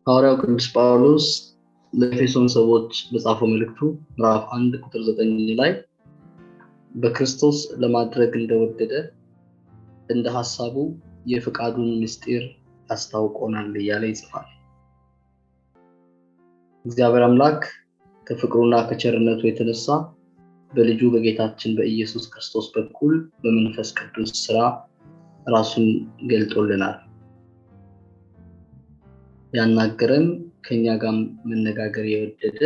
ሐዋርያው ቅዱስ ጳውሎስ ለኤፌሶን ሰዎች በጻፈው መልእክቱ ምዕራፍ 1 ቁጥር 9 ላይ በክርስቶስ ለማድረግ እንደወደደ እንደ ሐሳቡ የፍቃዱን ምስጢር አስታውቆናል እያለ ይጽፋል። እግዚአብሔር አምላክ ከፍቅሩና ከቸርነቱ የተነሳ በልጁ በጌታችን በኢየሱስ ክርስቶስ በኩል በመንፈስ ቅዱስ ሥራ ራሱን ገልጦልናል። ያናገረን ከኛ ጋር መነጋገር የወደደ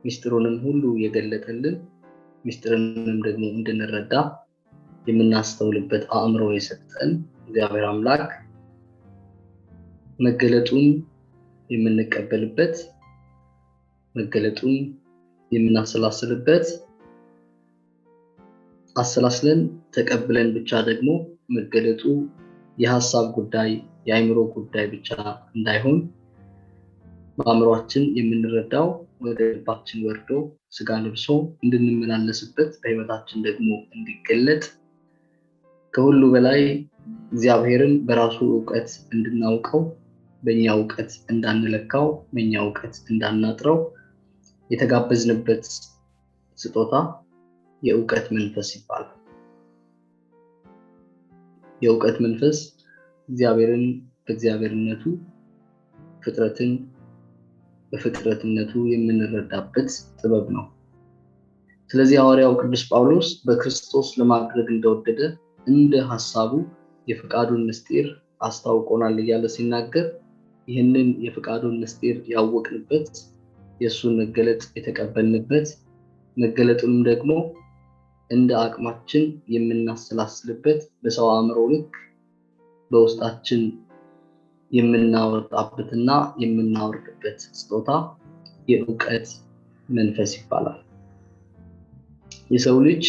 ምስጢሩንም ሁሉ የገለጠልን ምስጢሩንም ደግሞ እንድንረዳ የምናስተውልበት አእምሮ የሰጠን እግዚአብሔር አምላክ መገለጡን የምንቀበልበት መገለጡን የምናሰላስልበት አሰላስለን ተቀብለን ብቻ ደግሞ መገለጡ የሐሳብ ጉዳይ የአእምሮ ጉዳይ ብቻ እንዳይሆን በአእምሮአችን የምንረዳው ወደ ልባችን ወርዶ ስጋ ለብሶ እንድንመላለስበት በሕይወታችን ደግሞ እንዲገለጥ ከሁሉ በላይ እግዚአብሔርን በራሱ ዕውቀት እንድናውቀው በእኛ ዕውቀት እንዳንለካው በእኛ ዕውቀት እንዳናጥረው የተጋበዝንበት ስጦታ የዕውቀት መንፈስ ይባላል። የዕውቀት መንፈስ እግዚአብሔርን በእግዚአብሔርነቱ ፍጥረትን በፍጥረትነቱ የምንረዳበት ጥበብ ነው። ስለዚህ ሐዋርያው ቅዱስ ጳውሎስ በክርስቶስ ለማድረግ እንደወደደ እንደ ሐሳቡ የፍቃዱን ምስጢር አስታውቆናል እያለ ሲናገር ይህንን የፍቃዱን ምስጢር ያወቅንበት የእሱን መገለጥ የተቀበልንበት መገለጡንም ደግሞ እንደ አቅማችን የምናሰላስልበት በሰው አእምሮ ልክ በውስጣችን የምናወጣበትና የምናወርድበት ስጦታ የዕውቀት መንፈስ ይባላል። የሰው ልጅ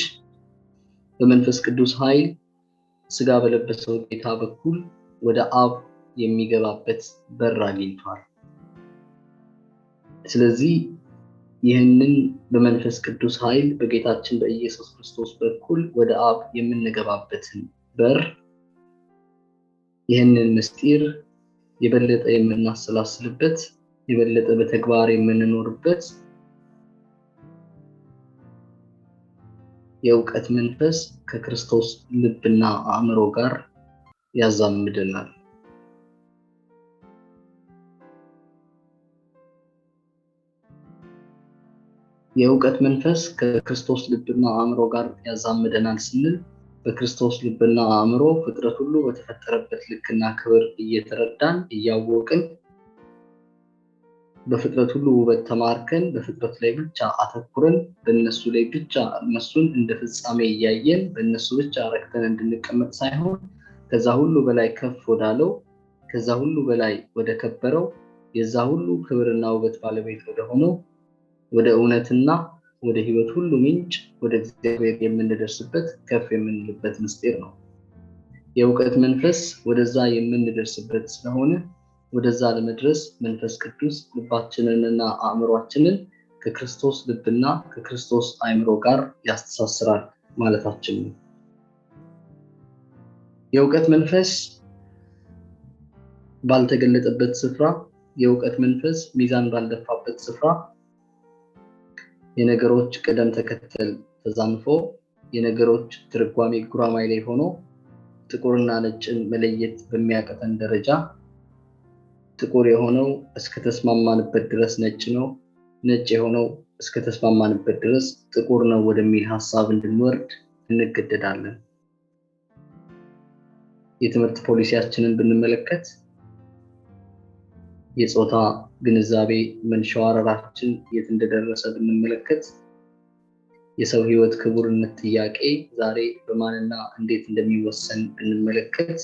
በመንፈስ ቅዱስ ኃይል ስጋ በለበሰው ጌታ በኩል ወደ አብ የሚገባበት በር አግኝቷል። ስለዚህ ይህንን በመንፈስ ቅዱስ ኃይል በጌታችን በኢየሱስ ክርስቶስ በኩል ወደ አብ የምንገባበትን በር ይህንን ምስጢር የበለጠ የምናሰላስልበት የበለጠ በተግባር የምንኖርበት የዕውቀት መንፈስ ከክርስቶስ ልብና አእምሮ ጋር ያዛምደናል። የዕውቀት መንፈስ ከክርስቶስ ልብና አእምሮ ጋር ያዛምደናል ስንል በክርስቶስ ልብና አእምሮ ፍጥረት ሁሉ በተፈጠረበት ልክና ክብር እየተረዳን እያወቅን በፍጥረት ሁሉ ውበት ተማርከን በፍጥረት ላይ ብቻ አተኩረን በእነሱ ላይ ብቻ እነሱን እንደ ፍጻሜ እያየን በእነሱ ብቻ ረክተን እንድንቀመጥ ሳይሆን ከዛ ሁሉ በላይ ከፍ ወዳለው ከዛ ሁሉ በላይ ወደ ከበረው የዛ ሁሉ ክብርና ውበት ባለቤት ወደ ሆነው ወደ እውነትና ወደ ሕይወት ሁሉ ምንጭ ወደ እግዚአብሔር የምንደርስበት ከፍ የምንልበት ምስጢር ነው። የዕውቀት መንፈስ ወደዛ የምንደርስበት ስለሆነ ወደዛ ለመድረስ መንፈስ ቅዱስ ልባችንንና አእምሯችንን ከክርስቶስ ልብና ከክርስቶስ አእምሮ ጋር ያስተሳስራል ማለታችን ነው። የዕውቀት መንፈስ ባልተገለጠበት ስፍራ የዕውቀት መንፈስ ሚዛን ባልደፋበት ስፍራ የነገሮች ቅደም ተከተል ተዛንፎ የነገሮች ትርጓሜ ጉራማይ ላይ ሆኖ ጥቁርና ነጭን መለየት በሚያቀተን ደረጃ ጥቁር የሆነው እስከተስማማንበት ድረስ ነጭ ነው፣ ነጭ የሆነው እስከተስማማንበት ድረስ ጥቁር ነው ወደሚል ሐሳብ እንድንወርድ እንገደዳለን። የትምህርት ፖሊሲያችንን ብንመለከት የጾታ ግንዛቤ መንሸዋረራችን የት እንደደረሰ ብንመለከት የሰው ሕይወት ክቡርነት ጥያቄ ዛሬ በማንና እንዴት እንደሚወሰን ብንመለከት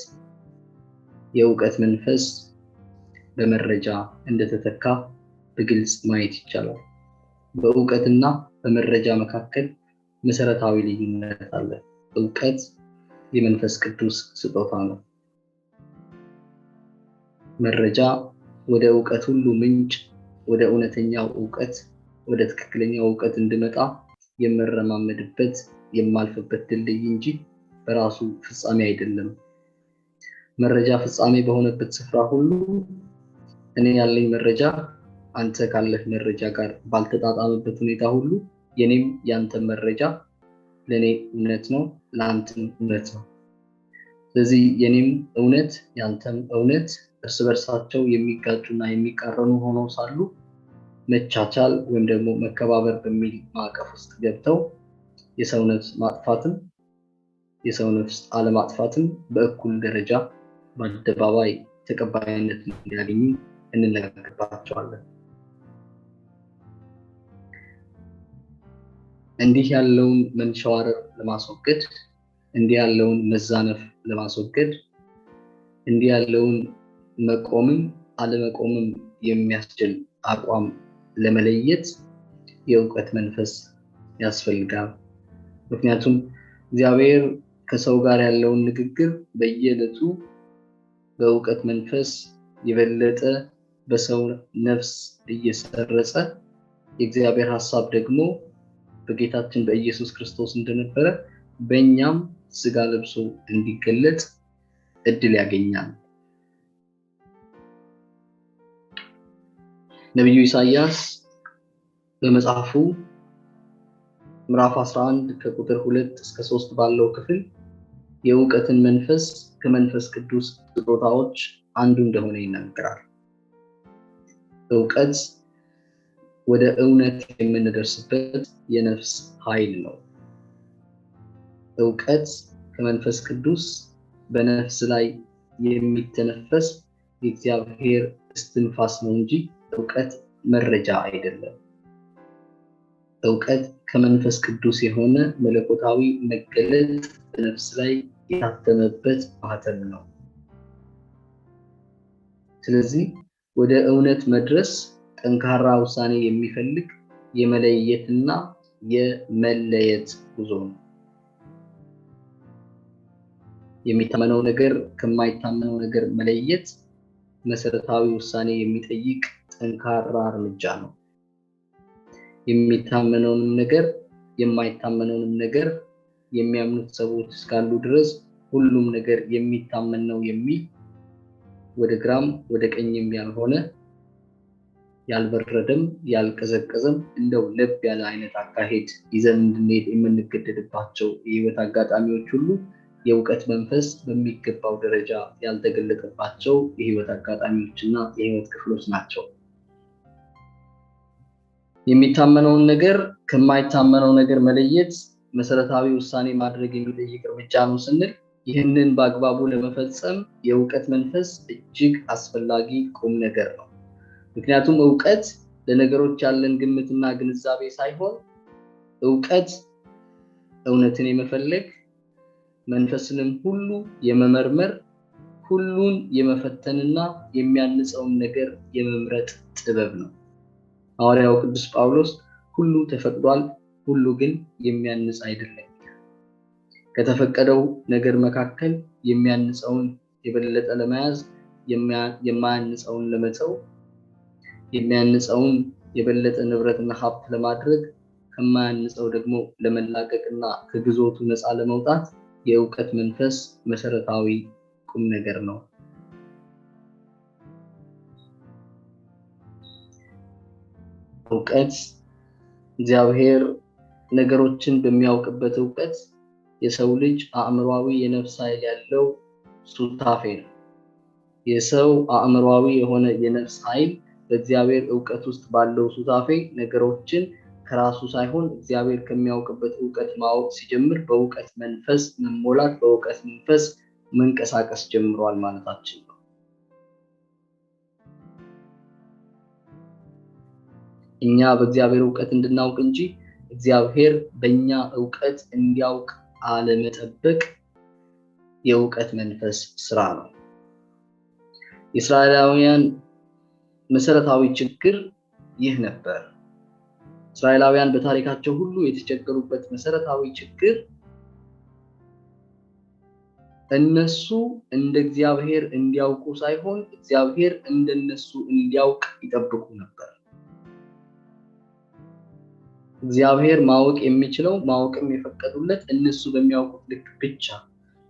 የዕውቀት መንፈስ በመረጃ እንደተተካ በግልጽ ማየት ይቻላል። በዕውቀትና በመረጃ መካከል መሰረታዊ ልዩነት አለ። ዕውቀት የመንፈስ ቅዱስ ስጦታ ነው። መረጃ ወደ ዕውቀት ሁሉ ምንጭ ወደ እውነተኛው ዕውቀት ወደ ትክክለኛው ዕውቀት እንድመጣ የምረማመድበት የማልፍበት ድልድይ እንጂ በራሱ ፍጻሜ አይደለም። መረጃ ፍጻሜ በሆነበት ስፍራ ሁሉ እኔ ያለኝ መረጃ አንተ ካለህ መረጃ ጋር ባልተጣጣመበት ሁኔታ ሁሉ የኔም ያንተ መረጃ ለኔ እውነት ነው፣ ለአንተም እውነት ነው። ስለዚህ የኔም እውነት ያንተም እውነት እርስ በርሳቸው የሚጋጩና የሚቃረኑ ሆነው ሳሉ መቻቻል ወይም ደግሞ መከባበር በሚል ማዕቀፍ ውስጥ ገብተው የሰው ነፍስ ማጥፋትም የሰው ነፍስ አለማጥፋትም በእኩል ደረጃ በአደባባይ ተቀባይነት እንዲያገኙ እንነጋገርባቸዋለን። እንዲህ ያለውን መንሸዋረር ለማስወገድ፣ እንዲህ ያለውን መዛነፍ ለማስወገድ፣ እንዲህ ያለውን መቆምም አለመቆምም የሚያስችል አቋም ለመለየት የእውቀት መንፈስ ያስፈልጋል። ምክንያቱም እግዚአብሔር ከሰው ጋር ያለውን ንግግር በየዕለቱ በእውቀት መንፈስ የበለጠ በሰው ነፍስ እየሰረጸ የእግዚአብሔር ሐሳብ ደግሞ በጌታችን በኢየሱስ ክርስቶስ እንደነበረ በእኛም ስጋ ለብሶ እንዲገለጥ እድል ያገኛል። ነቢዩ ኢሳይያስ በመጽሐፉ ምዕራፍ 11 ከቁጥር 2 እስከ 3 ባለው ክፍል የእውቀትን መንፈስ ከመንፈስ ቅዱስ ስጦታዎች አንዱ እንደሆነ ይናገራል። እውቀት ወደ እውነት የምንደርስበት የነፍስ ኃይል ነው። እውቀት ከመንፈስ ቅዱስ በነፍስ ላይ የሚተነፈስ የእግዚአብሔር እስትንፋስ ነው እንጂ እውቀት መረጃ አይደለም። እውቀት ከመንፈስ ቅዱስ የሆነ መለኮታዊ መገለጥ በነፍስ ላይ የታተመበት ማህተም ነው። ስለዚህ ወደ እውነት መድረስ ጠንካራ ውሳኔ የሚፈልግ የመለየትና የመለየት ጉዞ ነው። የሚታመነው ነገር ከማይታመነው ነገር መለየት መሰረታዊ ውሳኔ የሚጠይቅ ጠንካራ እርምጃ ነው። የሚታመነውንም ነገር የማይታመነውንም ነገር የሚያምኑት ሰዎች እስካሉ ድረስ ሁሉም ነገር የሚታመን ነው የሚል ወደ ግራም ወደ ቀኝም ያልሆነ ያልበረደም ያልቀዘቀዘም እንደው ለብ ያለ አይነት አካሄድ ይዘን እንድንሄድ የምንገደድባቸው የህይወት አጋጣሚዎች ሁሉ የእውቀት መንፈስ በሚገባው ደረጃ ያልተገለጠባቸው የህይወት አጋጣሚዎችና የህይወት ክፍሎች ናቸው። የሚታመነውን ነገር ከማይታመነው ነገር መለየት መሰረታዊ ውሳኔ ማድረግ የሚጠይቅ እርምጃ ነው ስንል ይህንን በአግባቡ ለመፈጸም የእውቀት መንፈስ እጅግ አስፈላጊ ቁም ነገር ነው። ምክንያቱም እውቀት ለነገሮች ያለን ግምትና ግንዛቤ ሳይሆን እውቀት እውነትን የመፈለግ መንፈስንም ሁሉ የመመርመር ሁሉን የመፈተንና የሚያንጸውን ነገር የመምረጥ ጥበብ ነው። ሐዋርያው ቅዱስ ጳውሎስ ሁሉ ተፈቅዷል፣ ሁሉ ግን የሚያንጽ አይደለም። ከተፈቀደው ነገር መካከል የሚያንጸውን የበለጠ ለመያዝ፣ የማያንጸውን ለመተው፣ የሚያንጸውን የበለጠ ንብረትና ሀብት ለማድረግ፣ ከማያንጸው ደግሞ ለመላቀቅና ከግዞቱ ነፃ ለመውጣት የእውቀት መንፈስ መሰረታዊ ቁም ነገር ነው። እውቀት እግዚአብሔር ነገሮችን በሚያውቅበት እውቀት የሰው ልጅ አእምሯዊ የነፍስ ኃይል ያለው ሱታፌ ነው። የሰው አእምሯዊ የሆነ የነፍስ ኃይል በእግዚአብሔር እውቀት ውስጥ ባለው ሱታፌ ነገሮችን ከራሱ ሳይሆን እግዚአብሔር ከሚያውቅበት እውቀት ማወቅ ሲጀምር በእውቀት መንፈስ መሞላት፣ በእውቀት መንፈስ መንቀሳቀስ ጀምሯል ማለታችን ነው። እኛ በእግዚአብሔር እውቀት እንድናውቅ እንጂ እግዚአብሔር በእኛ እውቀት እንዲያውቅ አለመጠበቅ የእውቀት መንፈስ ስራ ነው። የእስራኤላውያን መሰረታዊ ችግር ይህ ነበር። እስራኤላውያን በታሪካቸው ሁሉ የተቸገሩበት መሰረታዊ ችግር እነሱ እንደ እግዚአብሔር እንዲያውቁ ሳይሆን እግዚአብሔር እንደነሱ እንዲያውቅ ይጠብቁ ነበር። እግዚአብሔር ማወቅ የሚችለው ማወቅም የፈቀዱለት እነሱ በሚያውቁት ልክ ብቻ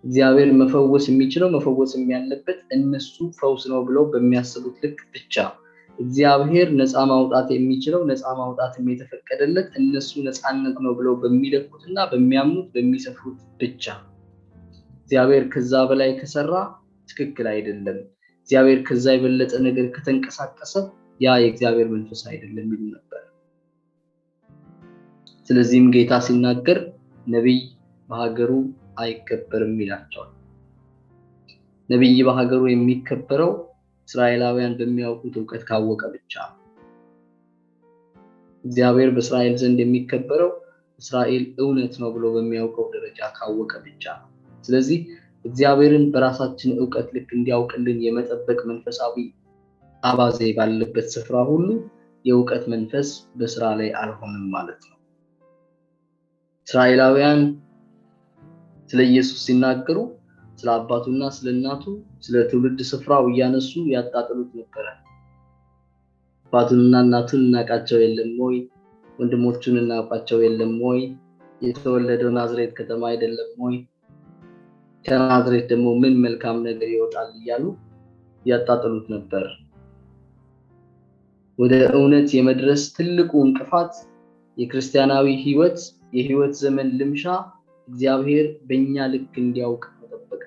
እግዚአብሔር መፈወስ የሚችለው መፈወስም ያለበት እነሱ ፈውስ ነው ብለው በሚያስቡት ልክ ብቻ። እግዚአብሔር ነፃ ማውጣት የሚችለው ነፃ ማውጣትም የተፈቀደለት እነሱ ነፃነት ነው ብለው በሚለኩትና በሚያምኑት በሚሰፍሩት ብቻ። እግዚአብሔር ከዛ በላይ ከሰራ ትክክል አይደለም። እግዚአብሔር ከዛ የበለጠ ነገር ከተንቀሳቀሰ ያ የእግዚአብሔር መንፈስ አይደለም ይሉ ነበር። ስለዚህም ጌታ ሲናገር ነብይ በሀገሩ አይከበርም ይላቸዋል። ነብይ በሀገሩ የሚከበረው እስራኤላውያን በሚያውቁት ዕውቀት ካወቀ ብቻ። እግዚአብሔር በእስራኤል ዘንድ የሚከበረው እስራኤል እውነት ነው ብሎ በሚያውቀው ደረጃ ካወቀ ብቻ። ስለዚህ እግዚአብሔርን በራሳችን ዕውቀት ልክ እንዲያውቅልን የመጠበቅ መንፈሳዊ አባዜ ባለበት ስፍራ ሁሉ የዕውቀት መንፈስ በስራ ላይ አልሆነም ማለት ነው። እስራኤላውያን ስለ ኢየሱስ ሲናገሩ ስለ አባቱና ስለ እናቱ ስለ ትውልድ ስፍራው እያነሱ ያጣጥሉት ነበር። አባቱንና እናቱን እናቃቸው የለም ወይ? ወንድሞቹን እናቃቸው የለም ወይ? የተወለደው ናዝሬት ከተማ አይደለም ወይ? ከናዝሬት ደግሞ ምን መልካም ነገር ይወጣል እያሉ ያጣጥሉት ነበር። ወደ እውነት የመድረስ ትልቁ እንቅፋት የክርስቲያናዊ ህይወት የህይወት ዘመን ልምሻ እግዚአብሔር በእኛ ልክ እንዲያውቅ መጠበቅ።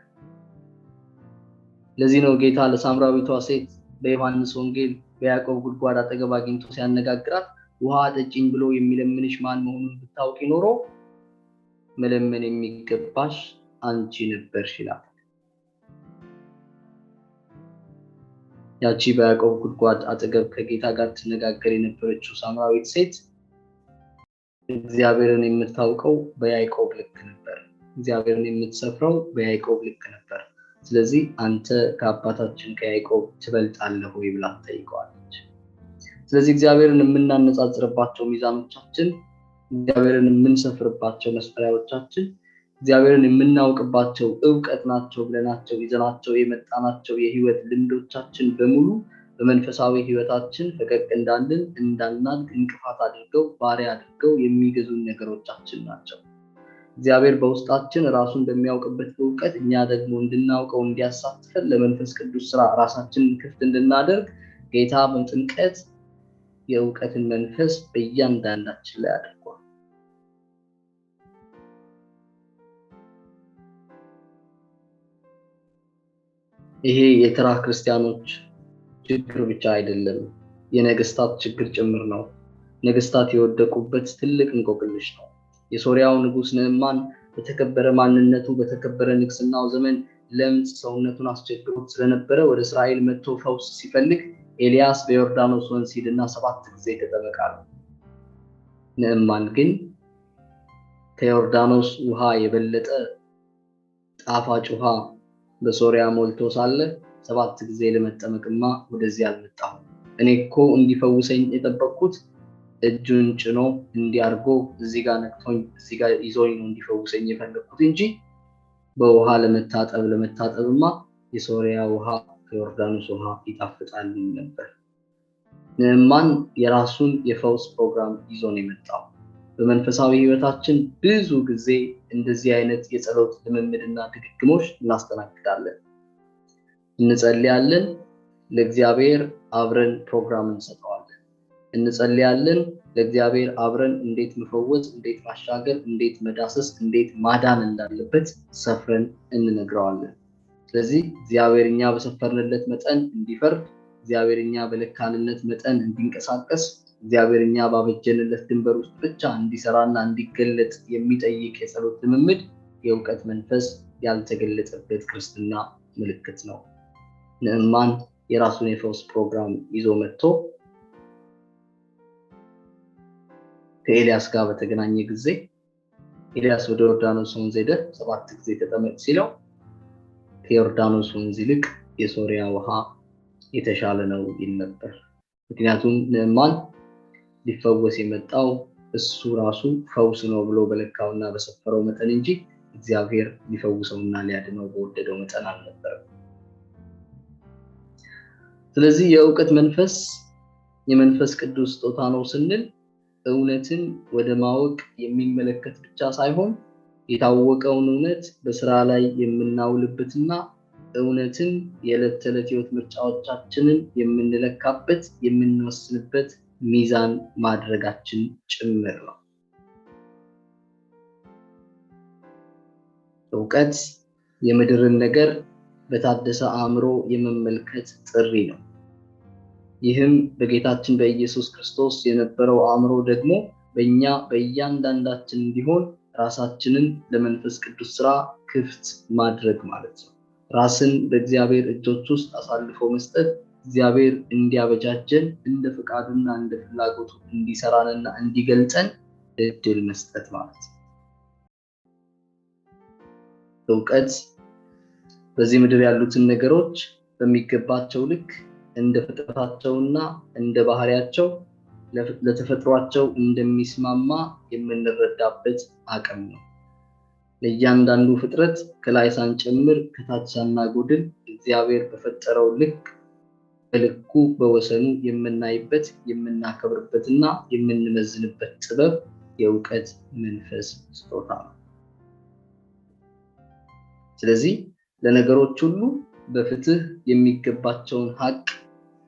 ለዚህ ነው ጌታ ለሳምራዊቷ ሴት በዮሐንስ ወንጌል በያዕቆብ ጉድጓድ አጠገብ አግኝቶ ሲያነጋግራት ውሃ ጠጪኝ ብሎ የሚለምንሽ ማን መሆኑን ብታውቂ ኖሮ መለመን የሚገባሽ አንቺ ነበርሽ ይላል። ያቺ በያዕቆብ ጉድጓድ አጠገብ ከጌታ ጋር ትነጋገር የነበረችው ሳምራዊት ሴት እግዚአብሔርን የምታውቀው በያዕቆብ ልክ ነበር። እግዚአብሔርን የምትሰፍረው በያዕቆብ ልክ ነበር። ስለዚህ አንተ ከአባታችን ከያዕቆብ ትበልጣለህ ወይ ብላ ትጠይቀዋለች። ስለዚህ እግዚአብሔርን የምናነጻጽርባቸው ሚዛኖቻችን፣ እግዚአብሔርን የምንሰፍርባቸው መስፈሪያዎቻችን፣ እግዚአብሔርን የምናውቅባቸው ዕውቀት ናቸው ብለናቸው ይዘናቸው የመጣናቸው የህይወት ልምዶቻችን በሙሉ በመንፈሳዊ ህይወታችን ፈቀቅ እንዳንል እንዳናድግ እንቅፋት አድርገው ባሪያ አድርገው የሚገዙን ነገሮቻችን ናቸው። እግዚአብሔር በውስጣችን ራሱን በሚያውቅበት ዕውቀት እኛ ደግሞ እንድናውቀው እንዲያሳትፈን ለመንፈስ ቅዱስ ስራ ራሳችንን ክፍት እንድናደርግ ጌታ በጥምቀት የዕውቀትን መንፈስ በእያንዳንዳችን ላይ አድርጓል። ይሄ የተራ ክርስቲያኖች ችግር ብቻ አይደለም፣ የነገስታት ችግር ጭምር ነው። ነገስታት የወደቁበት ትልቅ እንቆቅልሽ ነው። የሶሪያው ንጉስ ንዕማን በተከበረ ማንነቱ በተከበረ ንግስናው ዘመን ለምጽ ሰውነቱን አስቸግሮት ስለነበረ ወደ እስራኤል መጥቶ ፈውስ ሲፈልግ ኤልያስ በዮርዳኖስ ወንዝ ሂድና 7 ጊዜ ተጠመቅ አለው። ንዕማን ግን ከዮርዳኖስ ውሃ የበለጠ ጣፋጭ ውሃ በሶሪያ ሞልቶ ሳለ 7 ጊዜ ለመጠመቅማ ወደዚህ አልመጣሁም። እኔ እኮ እንዲፈውሰኝ የጠበቅኩት እጁን ጭኖ እንዲያርጎ እዚህ ጋር ነክቶኝ እዚህ ጋር ይዞኝ ነው እንዲፈውሰኝ የፈለኩት እንጂ በውሃ ለመታጠብማ የሶሪያ ውሃ ከዮርዳኖስ ውሃ ይጣፍጣል ነበር። ንዕማን የራሱን የፈውስ ፕሮግራም ይዞ ነው የመጣው። በመንፈሳዊ ህይወታችን ብዙ ጊዜ እንደዚህ አይነት የጸሎት ልምምድና ድግግሞች እናስተናግዳለን። እንጸልያለን፣ ለእግዚአብሔር አብረን ፕሮግራም እንሰጠዋለን። እንጸልያለን፣ ለእግዚአብሔር አብረን እንዴት መፈወስ፣ እንዴት ማሻገር፣ እንዴት መዳሰስ፣ እንዴት ማዳን እንዳለበት ሰፍረን እንነግረዋለን። ስለዚህ እግዚአብሔር እኛ በሰፈርንለት መጠን እንዲፈርድ፣ እግዚአብሔር እኛ በለካንነት መጠን እንዲንቀሳቀስ፣ እግዚአብሔር እኛ ባበጀንለት ድንበር ውስጥ ብቻ እንዲሰራና እንዲገለጥ የሚጠይቅ የጸሎት ልምምድ የዕውቀት መንፈስ ያልተገለጠበት ክርስትና ምልክት ነው። ንዕማን የራሱን የፈውስ ፕሮግራም ይዞ መጥቶ ከኤልያስ ጋር በተገናኘ ጊዜ ኤልያስ ወደ ዮርዳኖስ ወንዝ ሄደ 7 ጊዜ ተጠመቅ ሲለው ከዮርዳኖስ ወንዝ ይልቅ የሶሪያ ውሃ የተሻለ ነው ይል ነበር። ምክንያቱም ንዕማን ሊፈወስ የመጣው እሱ ራሱ ፈውስ ነው ብሎ በለካውና በሰፈረው መጠን እንጂ እግዚአብሔር ሊፈውሰውና ሊያድነው በወደደው መጠን አልነበረም። ስለዚህ የዕውቀት መንፈስ የመንፈስ ቅዱስ ስጦታ ነው ስንል እውነትን ወደ ማወቅ የሚመለከት ብቻ ሳይሆን የታወቀውን እውነት በስራ ላይ የምናውልበትና እውነትን የዕለት ተዕለት ህይወት ምርጫዎቻችንን የምንለካበት የምንወስንበት ሚዛን ማድረጋችን ጭምር ነው። እውቀት የምድርን ነገር በታደሰ አእምሮ የመመልከት ጥሪ ነው። ይህም በጌታችን በኢየሱስ ክርስቶስ የነበረው አእምሮ ደግሞ በእኛ በእያንዳንዳችን እንዲሆን ራሳችንን ለመንፈስ ቅዱስ ስራ ክፍት ማድረግ ማለት ነው። ራስን በእግዚአብሔር እጆች ውስጥ አሳልፎ መስጠት፣ እግዚአብሔር እንዲያበጃጀን እንደ ፈቃዱና እንደ ፍላጎቱ እንዲሰራንና እንዲገልጸን እድል መስጠት ማለት ነው። እውቀት በዚህ ምድር ያሉትን ነገሮች በሚገባቸው ልክ እንደ ፍጥረታቸውና እንደ ባህሪያቸው ለተፈጥሯቸው እንደሚስማማ የምንረዳበት አቅም ነው። ለእያንዳንዱ ፍጥረት ከላይ ሳንጨምር ከታች ሳናጎድል እግዚአብሔር በፈጠረው ልክ በልኩ በወሰኑ የምናይበት የምናከብርበትና የምንመዝንበት ጥበብ የእውቀት መንፈስ ስጦታ ነው። ስለዚህ ለነገሮች ሁሉ በፍትህ የሚገባቸውን ሀቅ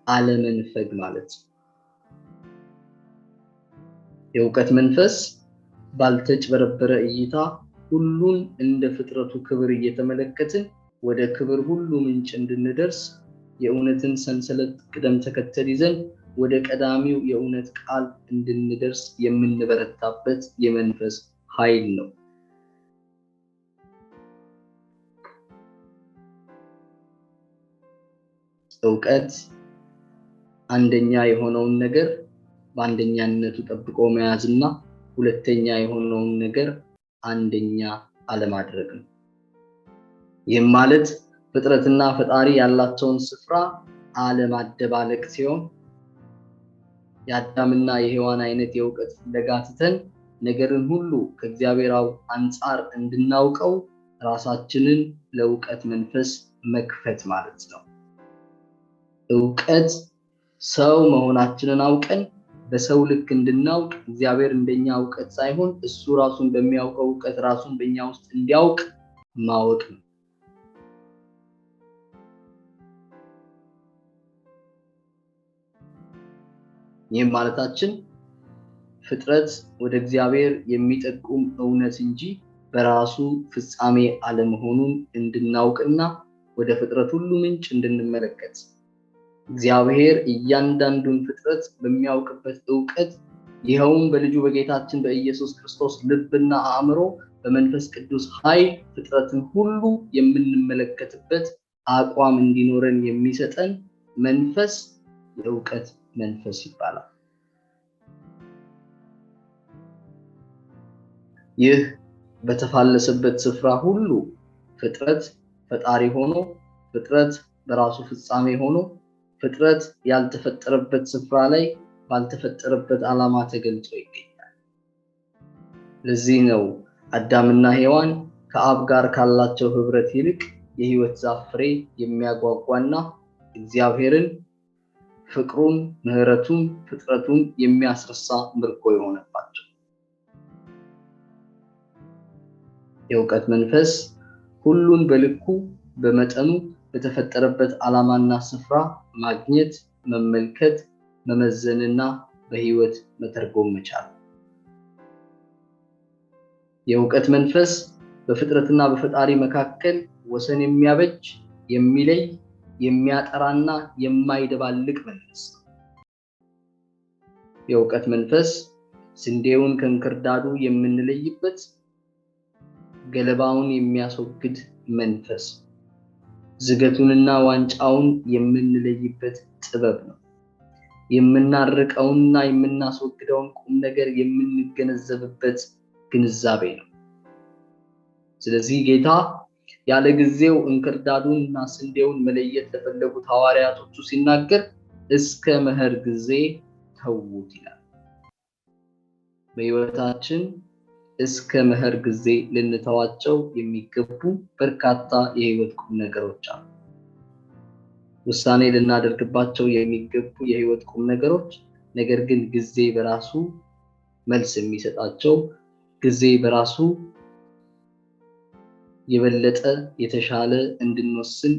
አለመንፈግ ማለት ነው። የእውቀት መንፈስ ባልተጭበረበረ እይታ ሁሉን እንደ ፍጥረቱ ክብር እየተመለከትን ወደ ክብር ሁሉ ምንጭ እንድንደርስ የእውነትን ሰንሰለት ቅደም ተከተል ይዘን ወደ ቀዳሚው የእውነት ቃል እንድንደርስ የምንበረታበት የመንፈስ ኃይል ነው። እውቀት አንደኛ የሆነውን ነገር በአንደኛነቱ ጠብቆ መያዝና ሁለተኛ የሆነውን ነገር አንደኛ አለማድረግ ነው። ይህም ማለት ፍጥረትና ፈጣሪ ያላቸውን ስፍራ አለማደባለቅ ሲሆን የአዳምና የሔዋን አይነት የእውቀት ፍለጋ ትተን ነገርን ሁሉ ከእግዚአብሔር አንጻር እንድናውቀው ራሳችንን ለእውቀት መንፈስ መክፈት ማለት ነው። እውቀት ሰው መሆናችንን አውቀን በሰው ልክ እንድናውቅ እግዚአብሔር እንደኛ እውቀት ሳይሆን እሱ ራሱን በሚያውቀው እውቀት ራሱን በእኛ ውስጥ እንዲያውቅ ማወቅ ነው። ይህም ማለታችን ፍጥረት ወደ እግዚአብሔር የሚጠቁም እውነት እንጂ በራሱ ፍጻሜ አለመሆኑን እንድናውቅና ወደ ፍጥረት ሁሉ ምንጭ እንድንመለከት እግዚአብሔር እያንዳንዱን ፍጥረት በሚያውቅበት እውቀት ይኸውም በልጁ በጌታችን በኢየሱስ ክርስቶስ ልብና አእምሮ በመንፈስ ቅዱስ ኃይል ፍጥረትን ሁሉ የምንመለከትበት አቋም እንዲኖረን የሚሰጠን መንፈስ የእውቀት መንፈስ ይባላል። ይህ በተፋለሰበት ስፍራ ሁሉ ፍጥረት ፈጣሪ ሆኖ ፍጥረት በራሱ ፍጻሜ ሆኖ ፍጥረት ያልተፈጠረበት ስፍራ ላይ ባልተፈጠረበት ዓላማ ተገልጾ ይገኛል። ለዚህ ነው አዳምና ሔዋን ከአብ ጋር ካላቸው ህብረት ይልቅ የህይወት ዛፍ ፍሬ የሚያጓጓና እግዚአብሔርን ፍቅሩን ምህረቱን ፍጥረቱን የሚያስረሳ ምርኮ የሆነባቸው። የእውቀት መንፈስ ሁሉን በልኩ በመጠኑ በተፈጠረበት ዓላማና ስፍራ ማግኘት፣ መመልከት፣ መመዘንና በህይወት መተርጎም መቻል። የእውቀት መንፈስ በፍጥረትና በፈጣሪ መካከል ወሰን የሚያበጅ፣ የሚለይ፣ የሚያጠራና የማይደባልቅ መንፈስ ነው። የእውቀት መንፈስ ስንዴውን ከእንክርዳዱ የምንለይበት፣ ገለባውን የሚያስወግድ መንፈስ፣ ዝገቱንና ዋንጫውን የምንለይበት ጥበብ ነው። የምናርቀውንና የምናስወግደውን ቁም ነገር የምንገነዘብበት ግንዛቤ ነው። ስለዚህ ጌታ ያለ ጊዜው እንክርዳዱንና ስንዴውን መለየት ለፈለጉት ሐዋርያቶቹ ሲናገር እስከ መኸር ጊዜ ተዉት ይላል። በሕይወታችን እስከ መኸር ጊዜ ልንተዋቸው የሚገቡ በርካታ የህይወት ቁም ነገሮች አሉ። ውሳኔ ልናደርግባቸው የሚገቡ የህይወት ቁም ነገሮች፣ ነገር ግን ጊዜ በራሱ መልስ የሚሰጣቸው፣ ጊዜ በራሱ የበለጠ የተሻለ እንድንወስን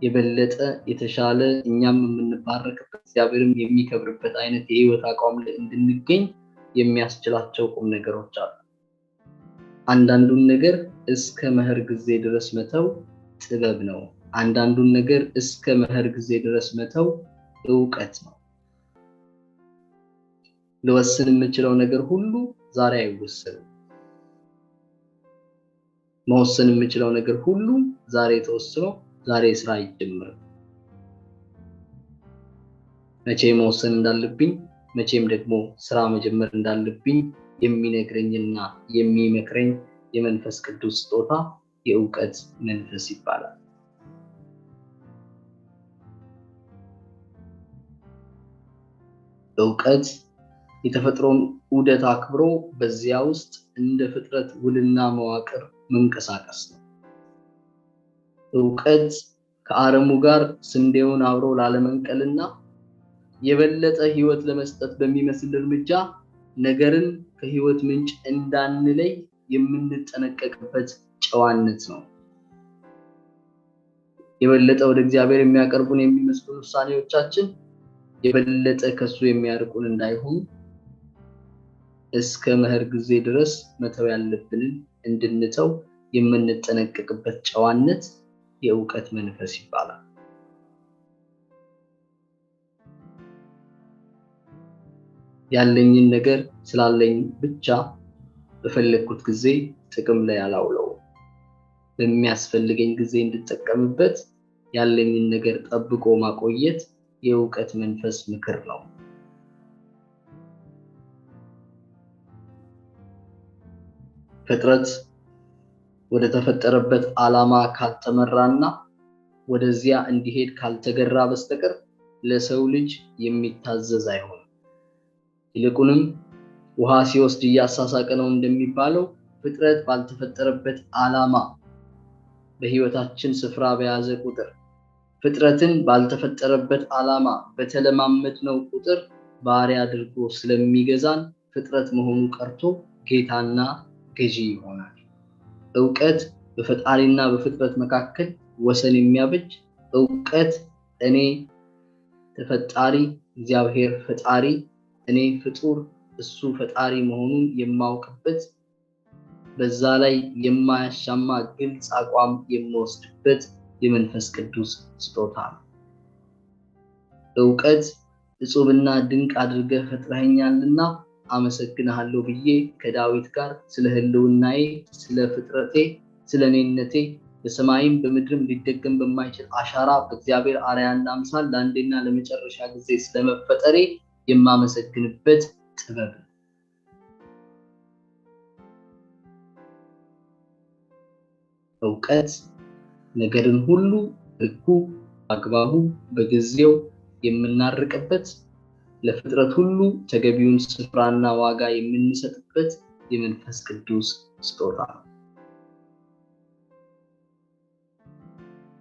የበለጠ የተሻለ እኛም የምንባረክበት እግዚአብሔርም የሚከብርበት አይነት የህይወት አቋም ላይ እንድንገኝ የሚያስችላቸው ቁም ነገሮች አሉ። አንዳንዱን ነገር እስከ መኸር ጊዜ ድረስ መተው ጥበብ ነው። አንዳንዱን ነገር እስከ መኸር ጊዜ ድረስ መተው ዕውቀት ነው። ልወስን የምችለው ነገር ሁሉ ዛሬ አይወሰንም። መወሰን የምችለው ነገር ሁሉ ዛሬ ተወስኖ ዛሬ ስራ አይጀምርም። መቼ መወሰን እንዳለብኝ መቼም ደግሞ ስራ መጀመር እንዳለብኝ የሚነግረኝና የሚመክረኝ የመንፈስ ቅዱስ ስጦታ የዕውቀት መንፈስ ይባላል። ዕውቀት የተፈጥሮን ዑደት አክብሮ በዚያ ውስጥ እንደ ፍጥረት ውልና መዋቅር መንቀሳቀስ ነው። ዕውቀት ከአረሙ ጋር ስንዴውን አብሮ ላለመንቀልና የበለጠ ህይወት ለመስጠት በሚመስል እርምጃ ነገርን ከህይወት ምንጭ እንዳንለይ የምንጠነቀቅበት ጨዋነት ነው። የበለጠ ወደ እግዚአብሔር የሚያቀርቡን የሚመስሉ ውሳኔዎቻችን የበለጠ ከሱ የሚያርቁን እንዳይሆኑ እስከ መኸር ጊዜ ድረስ መተው ያለብንን እንድንተው የምንጠነቀቅበት ጨዋነት የዕውቀት መንፈስ ይባላል። ያለኝን ነገር ስላለኝ ብቻ በፈለኩት ጊዜ ጥቅም ላይ አላውለው። በሚያስፈልገኝ ጊዜ እንድጠቀምበት ያለኝን ነገር ጠብቆ ማቆየት የዕውቀት መንፈስ ምክር ነው። ፍጥረት ወደ ተፈጠረበት ዓላማ ካልተመራና ወደዚያ እንዲሄድ ካልተገራ በስተቀር ለሰው ልጅ የሚታዘዝ አይሆንም። ይልቁንም ውሃ ሲወስድ እያሳሳቀ ነው እንደሚባለው ፍጥረት ባልተፈጠረበት ዓላማ በህይወታችን ስፍራ በያዘ ቁጥር ፍጥረትን ባልተፈጠረበት ዓላማ በተለማመድነው ቁጥር ባሪያ አድርጎ ስለሚገዛን ፍጥረት መሆኑ ቀርቶ ጌታና ገዢ ይሆናል። ዕውቀት በፈጣሪና በፍጥረት መካከል ወሰን የሚያበጅ ዕውቀት እኔ ተፈጣሪ እግዚአብሔር ፈጣሪ እኔ ፍጡር እሱ ፈጣሪ መሆኑን የማውቅበት በዛ ላይ የማያሻማ ግልጽ አቋም የምወስድበት የመንፈስ ቅዱስ ስጦታ ነው። ዕውቀት እጹብና ድንቅ አድርገህ ፈጥረኸኛልና አመሰግንሃለሁ ብዬ ከዳዊት ጋር ስለ ህልውናዬ፣ ስለ ፍጥረቴ፣ ስለ እኔነቴ በሰማይም በምድርም ሊደገም በማይችል አሻራ በእግዚአብሔር አርአያና አምሳል ለአንዴና ለመጨረሻ ጊዜ ስለመፈጠሬ የማመሰግንበት ጥበብ ነው። ዕውቀት ነገርን ሁሉ በሕጉ አግባቡ በጊዜው የምናርቅበት ለፍጥረት ሁሉ ተገቢውን ስፍራና ዋጋ የምንሰጥበት የመንፈስ ቅዱስ ስጦታ ነው።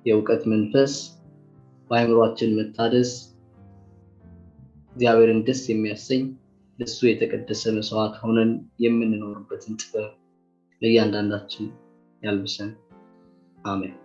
የዕውቀት መንፈስ በአእምሯችን መታደስ እግዚአብሔርን ደስ የሚያሰኝ ለሱ የተቀደሰ መስዋዕት ሆነን የምንኖርበትን ጥበብ ለእያንዳንዳችን ያልብሰን። አሜን።